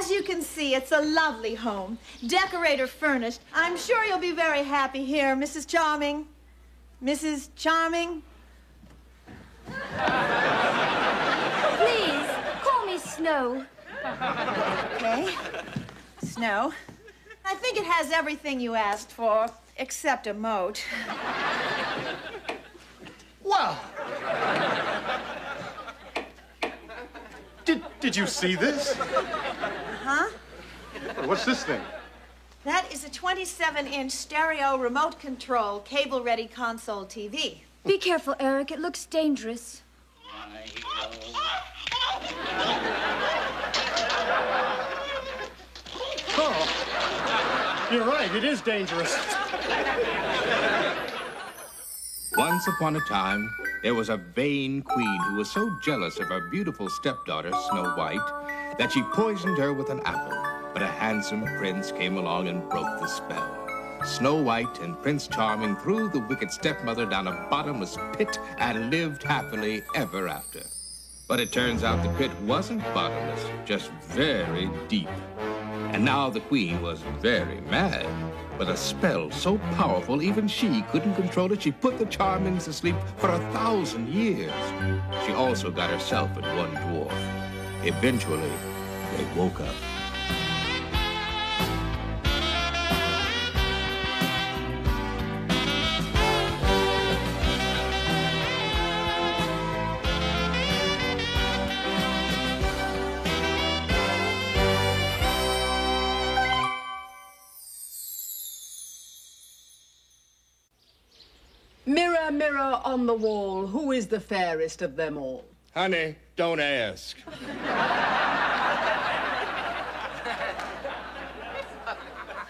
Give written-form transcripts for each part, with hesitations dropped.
As you can see, it's a lovely home. Decorator furnished. I'm sure you'll be very happy here, Mrs. Charming. Mrs. Charming? Please, call me Snow. Okay. Snow. I think it has everything you asked for, except a moat. Wow! Did you see this? Huh? What's this thing? That is a 27-inch stereo remote control cable-ready console TV. Be careful, Eric. It looks dangerous. Oh, you're right. It is dangerous. Once upon a time, there was a vain queen who was so jealous of her beautiful stepdaughter, Snow White, that she poisoned her with an apple. But a handsome prince came along and broke the spell. Snow White and Prince Charming threw the wicked stepmother down a bottomless pit and lived happily ever after. But it turns out the pit wasn't bottomless, just very deep. And now the queen was very mad. With a spell so powerful, even she couldn't control it. She put the Charmings to sleep for 1,000 years. She also got herself and one dwarf. Eventually, they woke up. Mirror, mirror on the wall, who is the fairest of them all? Honey, don't ask.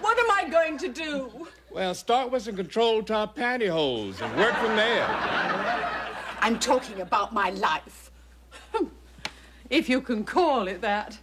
What am I going to do? Well, start with some control-top pantyhose and work from there. I'm talking about my life. If you can call it that.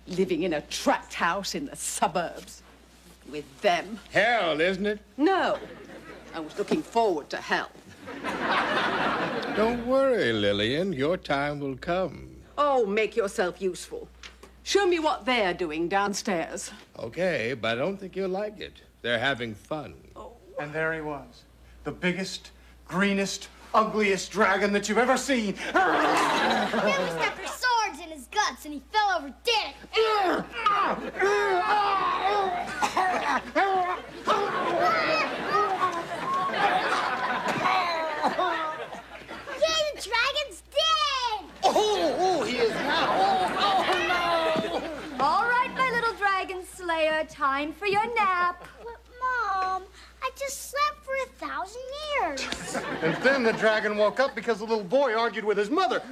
Living in a tract house in the suburbs. With them. Hell, isn't it? No. I was looking forward to hell. Don't worry, Lillian. Your time will come. Oh, make yourself useful. Show me what they're doing downstairs. Okay, but I don't think you'll like it. They're having fun. Oh. And there he was. The biggest, greenest, ugliest dragon that you've ever seen. He almost stuck her swords in his guts and he fell over dead. Yay, the dragon's dead! Oh, he is now. Oh, no! All right, my little dragon slayer, time for your nap. But, Mom, I just slept for 1,000 years. And then the dragon woke up because the little boy argued with his mother.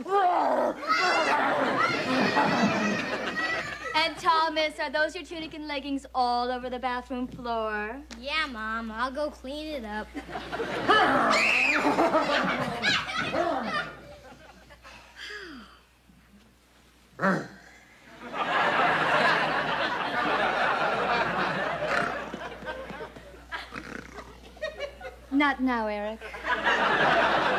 And Thomas, are those your tunic and leggings all over the bathroom floor? Yeah, Mom, I'll go clean it up. Not now, Eric.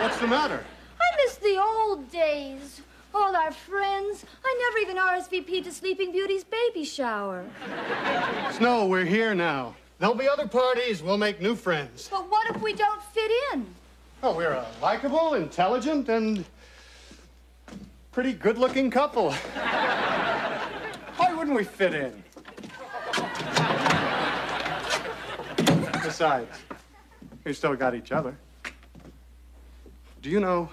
What's the matter? I miss the old days. All our friends. I never even RSVP'd to Sleeping Beauty's baby shower. Snow, we're here now. There'll be other parties. We'll make new friends. But what if we don't fit in? Oh, we're a likable, intelligent, and pretty good-looking couple. Why wouldn't we fit in? Besides, we've still got each other. Do you know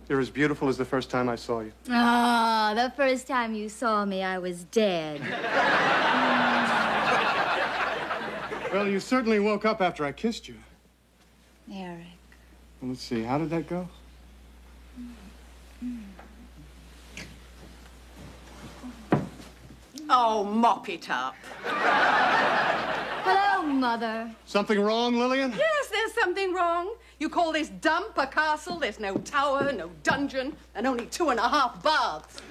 you're as beautiful as the first time I saw you? Oh, the first time you saw me, I was dead. Well, you certainly woke up after I kissed you. Eric. Well, let's see, how did that go? Oh, mop it up. Hello, Mother. Something wrong, Lillian? Yes, there's something wrong. You call this dump a castle? There's no tower, no dungeon, and only 2.5 baths.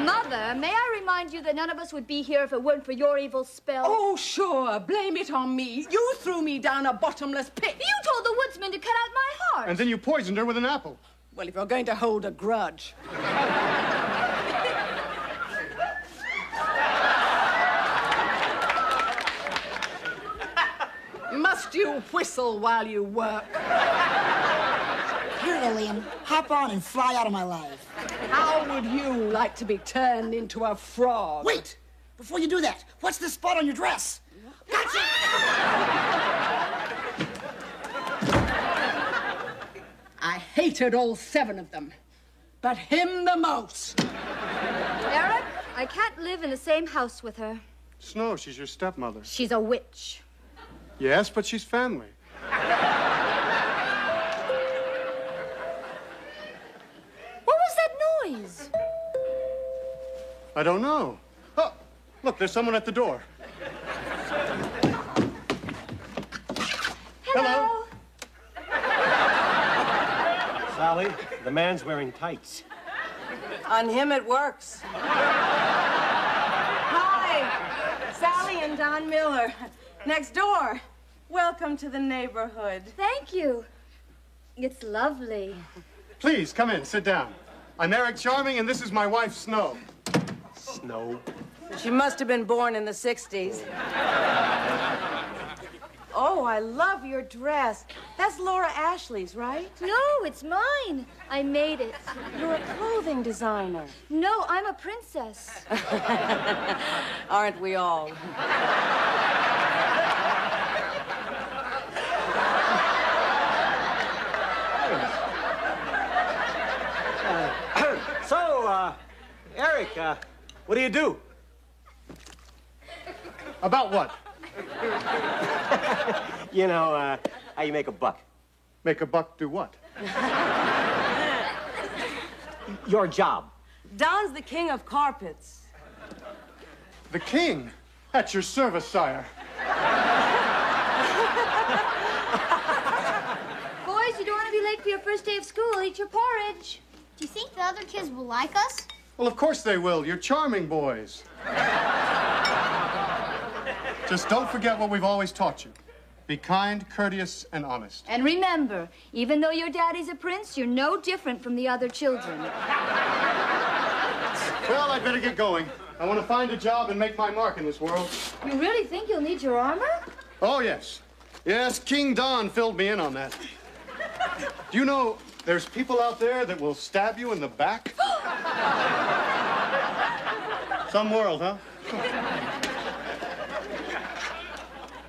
Mother, may I remind you that none of us would be here if it weren't for your evil spell? Oh, sure. Blame it on me. You threw me down a bottomless pit. You told the woodsman to cut out my heart. And then you poisoned her with an apple. Well, if you're going to hold a grudge. idle while you work. Here, alien, hop on and fly out of my life. How would you like to be turned into a frog? Wait! Before you do that, what's this spot on your dress? Gotcha! I hated all 7 of them, but him the most. Eric, I can't live in the same house with her. Snow, she's your stepmother. She's a witch. Yes, but she's family. What was that noise? I don't know. Oh, look, there's someone at the door. Hello. Sally, the man's wearing tights. On him, it works. Hi, Sally and Don Miller. Next door. Welcome to the neighborhood. Thank you. It's lovely. Please, come in, sit down. I'm Eric Charming, and this is my wife, Snow. Snow. She must have been born in the 60s. Oh, I love your dress. That's Laura Ashley's, right? No, it's mine. I made it. You're a clothing designer. No, I'm a princess. Aren't we all? So, Eric, what do you do? About what? You know, how you make a buck. Make a buck do what? Your job. Don's the king of carpets. The king? At your service, sire. Boys, you don't want to be late for your first day of school. Eat your porridge. Do you think the other kids will like us? Well, of course they will. You're charming boys. Just don't forget what we've always taught you. Be kind, courteous, and honest. And remember, even though your daddy's a prince, you're no different from the other children. Well, I'd better get going. I want to find a job and make my mark in this world. You really think you'll need your armor? Oh, yes. Yes, King Don filled me in on that. Do you know there's people out there that will stab you in the back? Some world, huh?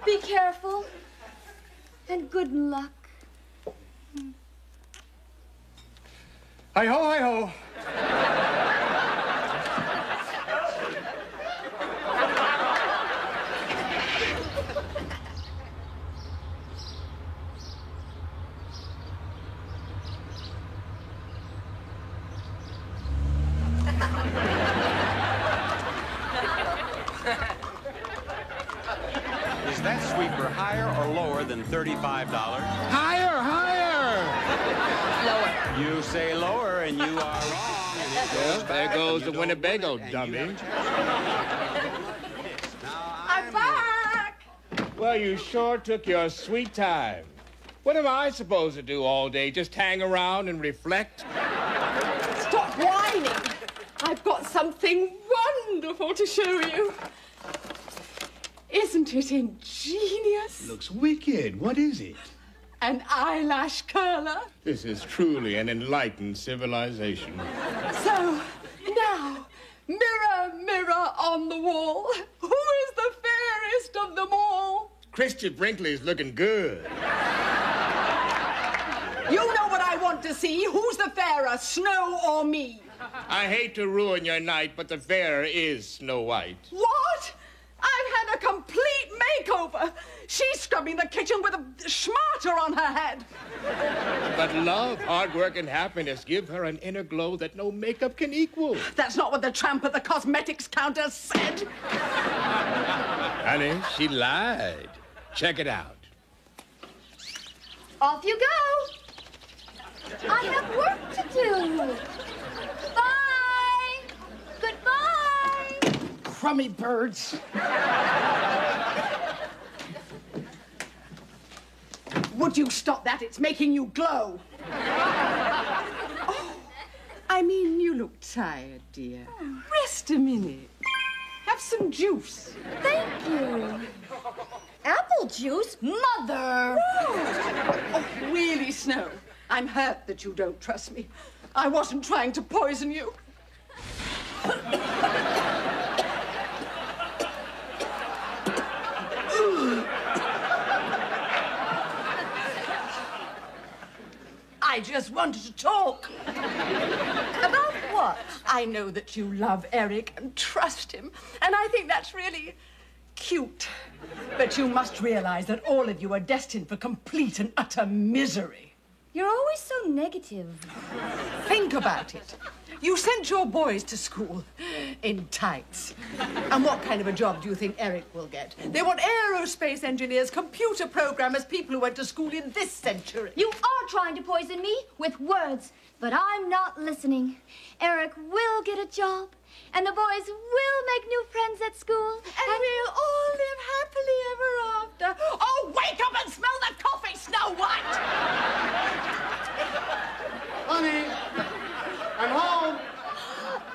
Be careful. And good luck. Hi-ho, hi-ho. Is that sweeper higher or lower than $35? Higher, higher! Lower. You say lower, and you are wrong. And it goes There back, goes and you the Winnebago, don't dummy. I'm back! Well, you sure took your sweet time. What am I supposed to do all day? Just hang around and reflect? Stop whining. I've got something wonderful to show you. Isn't it ingenious? Looks wicked. What is it? An eyelash curler. This is truly an enlightened civilization. So, now, mirror, mirror on the wall, who is the fairest of them all? Christy Brinkley's looking good. You know what I want to see. Who's the fairer, Snow or me? I hate to ruin your night, but the fairer is Snow White. What? I've had a complete makeover. She's scrubbing the kitchen with a schmarter on her head. But love, hard work, and happiness give her an inner glow that no makeup can equal. That's not what the tramp at the cosmetics counter said. Honey, she lied. Check it out. Off you go. I have work to do. Bye. Goodbye. Crummy birds. Would you stop that? It's making you glow. Oh, I mean, you look tired, dear. Rest a minute. Have some juice. Thank you. Apple juice? Mother! Oh, really, Snow? I'm hurt that you don't trust me. I wasn't trying to poison you. I just wanted to talk. About what? I know that you love Eric and trust him, and I think that's really cute. But you must realize that all of you are destined for complete and utter misery. You're always so negative. Think about it. You sent your boys to school in tights. And what kind of a job do you think Eric will get? They want aerospace engineers, computer programmers, people who went to school in this century. You are trying to poison me with words, but I'm not listening. Eric will get a job, and the boys will make new friends at school. And we'll all live happily ever after. Oh, wake up and smell the coffee, Snow White! Honey, I'm home.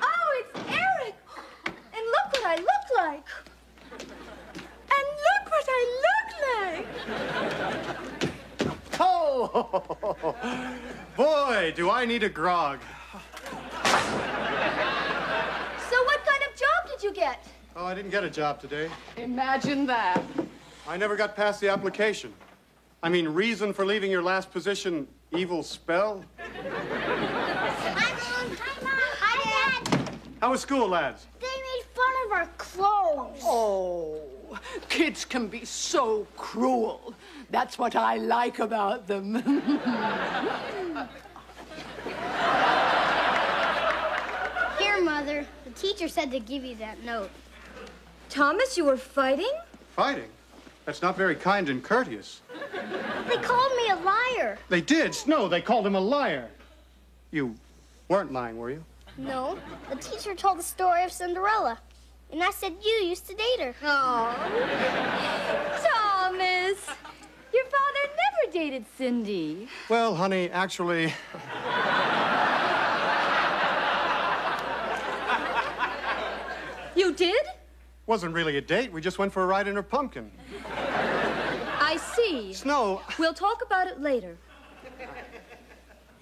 Oh, it's Eric! And look what I look like. And look what I look like. Oh, boy, do I need a grog. So what kind of job did you get? Oh, I didn't get a job today. Imagine that. I never got past the application. I mean, reason for leaving your last position, evil spell? Hi, Dad. How was school, lads? They made fun of our clothes. Oh, kids can be so cruel. That's what I like about them. Here, Mother. The teacher said to give you that note. Thomas, you were fighting? Fighting? That's not very kind and courteous. They called me a liar. They did. Snow, they called him a liar. You weren't lying, were you? No, the teacher told the story of Cinderella. And I said you used to date her. Oh, Thomas, your father never dated Cindy. Well, honey, actually... You did? Wasn't really a date. We just went for a ride in her pumpkin. I see. Snow... We'll talk about it later.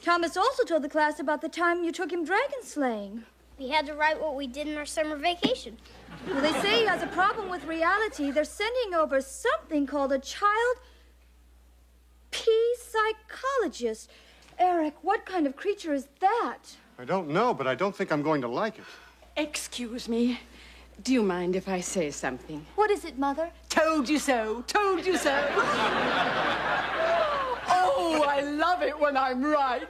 Thomas also told the class about the time you took him dragon slaying. We had to write what we did in our summer vacation. Well, they say he has a problem with reality. They're sending over something called a child psychologist. Eric, what kind of creature is that? I don't know, but I don't think I'm going to like it. Excuse me. Do you mind if I say something? What is it, Mother? Told you so. Told you so. Oh, I love it when I'm right.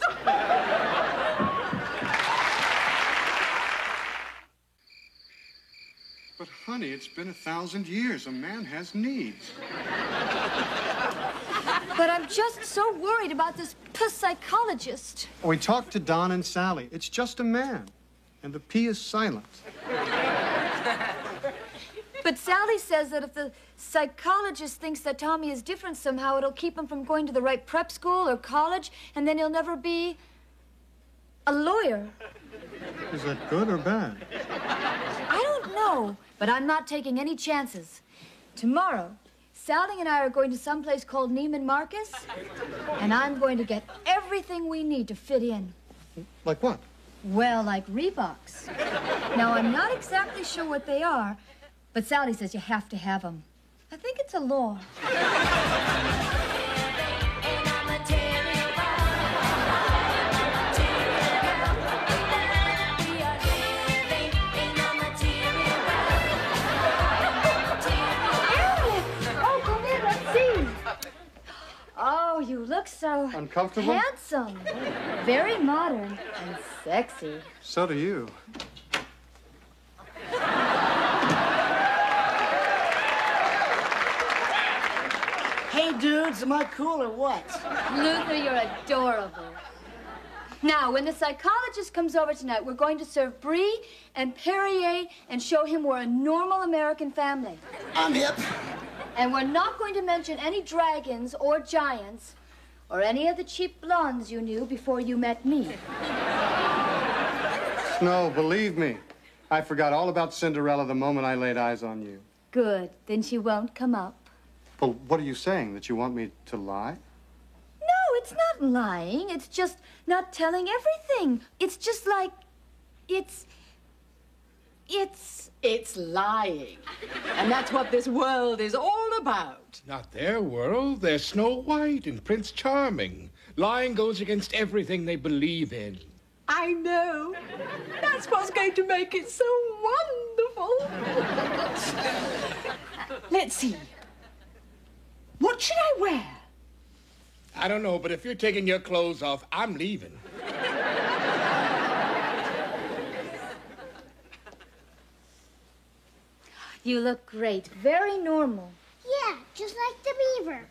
But, honey, it's been 1,000 years. A man has needs. But I'm just so worried about this psychologist. We talked to Don and Sally. It's just a man. And the P is silent. But Sally says that if the psychologist thinks that Tommy is different somehow, it'll keep him from going to the right prep school or college, and then he'll never be a lawyer. Is that good or bad? I don't know, but I'm not taking any chances. Tomorrow, Sally and I are going to some place called Neiman Marcus, and I'm going to get everything we need to fit in. Like what? Well, like Reeboks. Now, I'm not exactly sure what they are, but Sally says you have to have them. I think it's a law. Oh, you look so... Uncomfortable? Handsome. Very modern and sexy. So do you. Hey, dudes, am I cool or what? Luther, you're adorable. Now, when the psychologist comes over tonight, we're going to serve Brie and Perrier and show him we're a normal American family. I'm hip. And we're not going to mention any dragons or giants or any of the cheap blondes you knew before you met me. Snow, believe me, I forgot all about Cinderella the moment I laid eyes on you. Good. Then she won't come up. Well, what are you saying? That you want me to lie? No, it's not lying. It's just not telling everything. It's just like... It's lying. And that's what this world is all about. Not their world. They're Snow White and Prince Charming. Lying goes against everything they believe in. I know. That's what's going to make it so wonderful. Let's see. What should I wear? I don't know, but if you're taking your clothes off, I'm leaving. You look great. Very normal. Yeah, just like the beaver.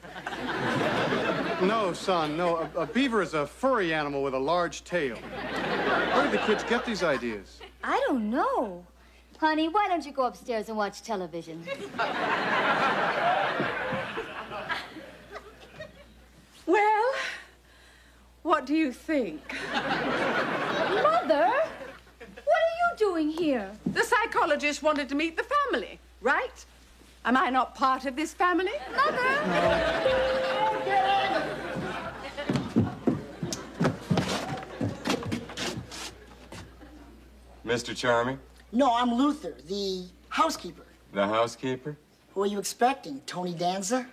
No, son, no. A beaver is a furry animal with a large tail. Where do the kids get these ideas? I don't know. Honey, why don't you go upstairs and watch television? Well, what do you think? Mother? What are you doing here? The psychologist wanted to meet the family, right? Am I not part of this family? Mother! Mr. Charming? No, I'm Luther, the housekeeper. The housekeeper? Who are you expecting? Tony Danza?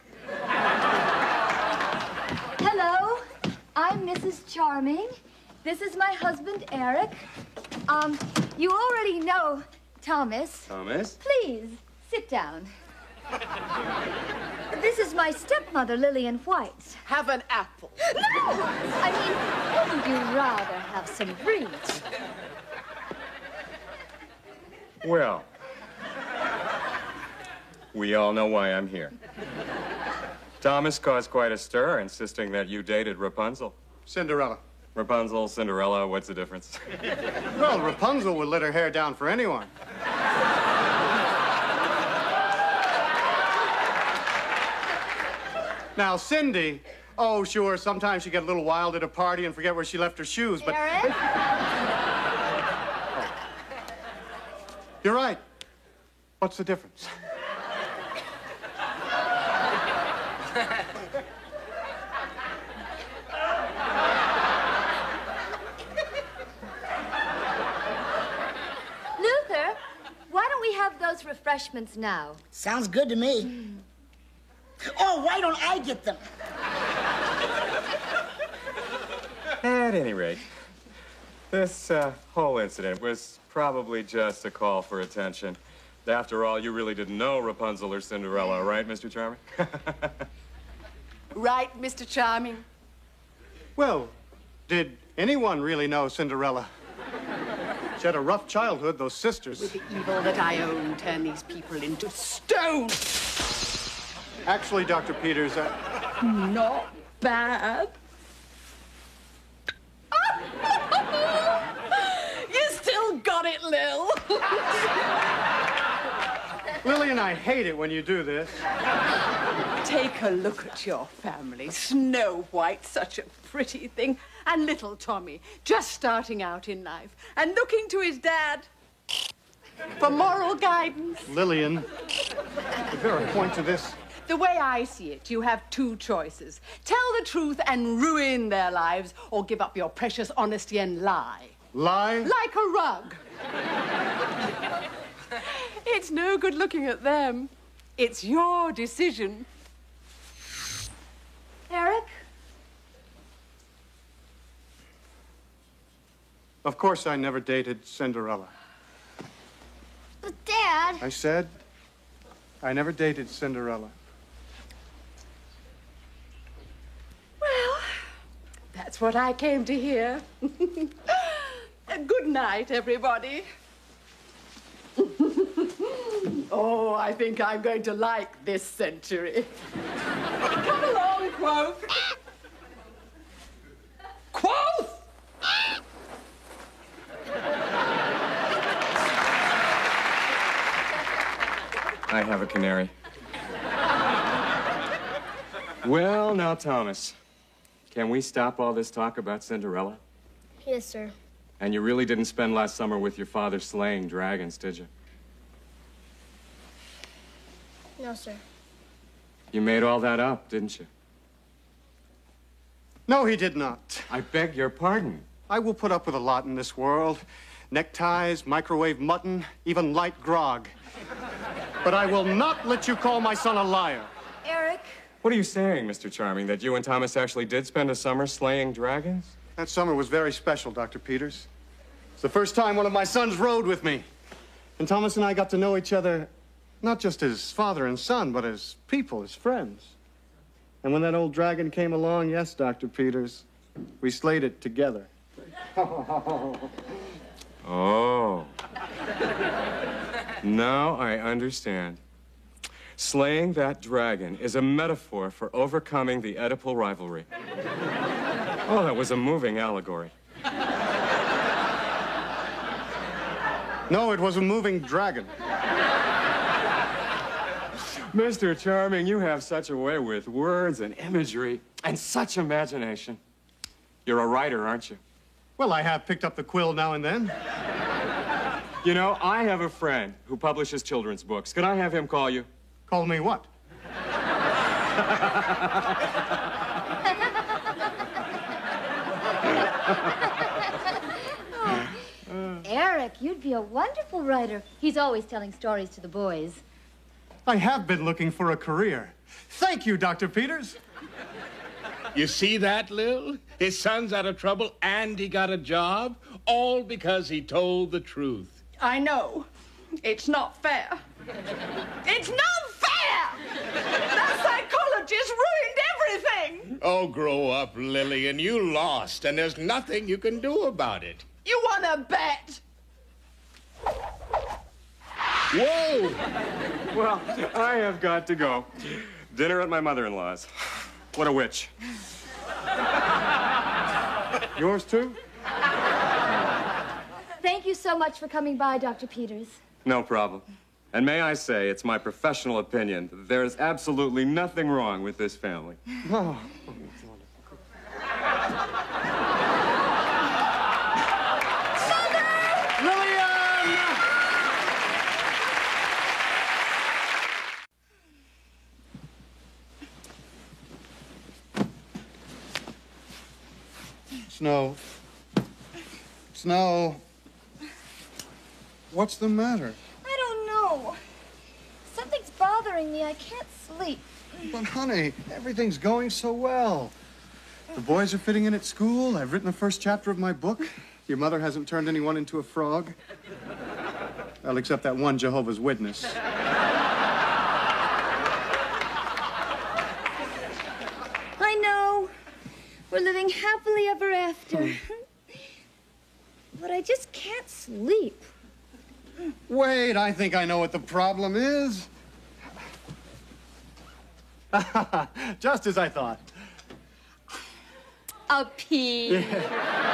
Hello, I'm Mrs. Charming. This is my husband, Eric. You already know Thomas. Thomas? Please, sit down. This is my stepmother, Lillian White. Have an apple. No! I mean, wouldn't you rather have some fruit? Well, we all know why I'm here. Thomas caused quite a stir, insisting that you dated Rapunzel. Cinderella. Rapunzel, Cinderella, what's the difference? Well, Rapunzel would let her hair down for anyone. Now, Cindy, oh, sure, sometimes she get a little wild at a party and forget where she left her shoes, but... Eric? Oh. You're right. What's the difference? Luther, why don't we have those refreshments now? Sounds good to me. Oh, why don't I get them? At any rate, this whole incident was probably just a call for attention. After all, you really didn't know Rapunzel or Cinderella, right, Mr. Charming? Right, Mr. Charming? Well, did anyone really know Cinderella? She had a rough childhood, those sisters. With the evil that I own, turn these people into stone. Actually, Dr. Peters, Not bad. You still got it, Lil. Lillian, I hate it when you do this. Take a look at your family. Snow White, such a pretty thing. And little Tommy, just starting out in life. And looking to his dad for moral guidance. Lillian, is there a point to this? The way I see it, you have two choices. Tell the truth and ruin their lives, or give up your precious honesty and lie. Lie? Like a rug. It's no good looking at them. It's your decision. Eric? Of course I never dated Cinderella. But, Dad... I said I never dated Cinderella. Well, that's what I came to hear. Good night, everybody. Oh, I think I'm going to like this century. Come along, Quoth. Quoth! I have a canary. Well, now, Thomas, can we stop all this talk about Cinderella? Yes, sir. And you really didn't spend last summer with your father slaying dragons, did you? No, sir. You made all that up, didn't you? No, he did not. I beg your pardon. I will put up with a lot in this world. Neckties, microwave mutton, even light grog. But I will not let you call my son a liar. Eric. What are you saying, Mr. Charming, that you and Thomas actually did spend a summer slaying dragons? That summer was very special, Dr. Peters. It's the first time one of my sons rode with me. And Thomas and I got to know each other, not just as father and son, but as people, as friends. And when that old dragon came along, yes, Dr. Peters, we slayed it together. Oh. Now I understand. Slaying that dragon is a metaphor for overcoming the Oedipal rivalry. Oh, that was a moving allegory. No, it was a moving dragon. Mr. Charming, you have such a way with words and imagery and such imagination. You're a writer, aren't you? Well, I have picked up the quill now and then. You know, I have a friend who publishes children's books. Could I have him call you? Call me what? Eric, you'd be a wonderful writer. He's always telling stories to the boys. I have been looking for a career. Thank you, Dr. Peters. You see that, Lil? His son's out of trouble and he got a job, all because he told the truth. I know. It's not fair. It's not fair! That psychologist ruined everything! Oh, grow up, Lillian. You lost, and there's nothing you can do about it. You want to bet? Whoa! Well, I have got to go. Dinner at my mother-in-law's. What a witch. Yours too? Thank you so much for coming by, Dr. Peters. No problem. And may I say, it's my professional opinion that there is absolutely nothing wrong with this family. Oh. Snow. Snow. What's the matter? I don't know. Something's bothering me. I can't sleep. But, honey, everything's going so well. The boys are fitting in at school. I've written the first chapter of my book. Your mother hasn't turned anyone into a frog. Well, except that one Jehovah's Witness. I know. We're living happily ever after. But I just can't sleep. Wait, I think I know what the problem is. Just as I thought. A pea. Yeah.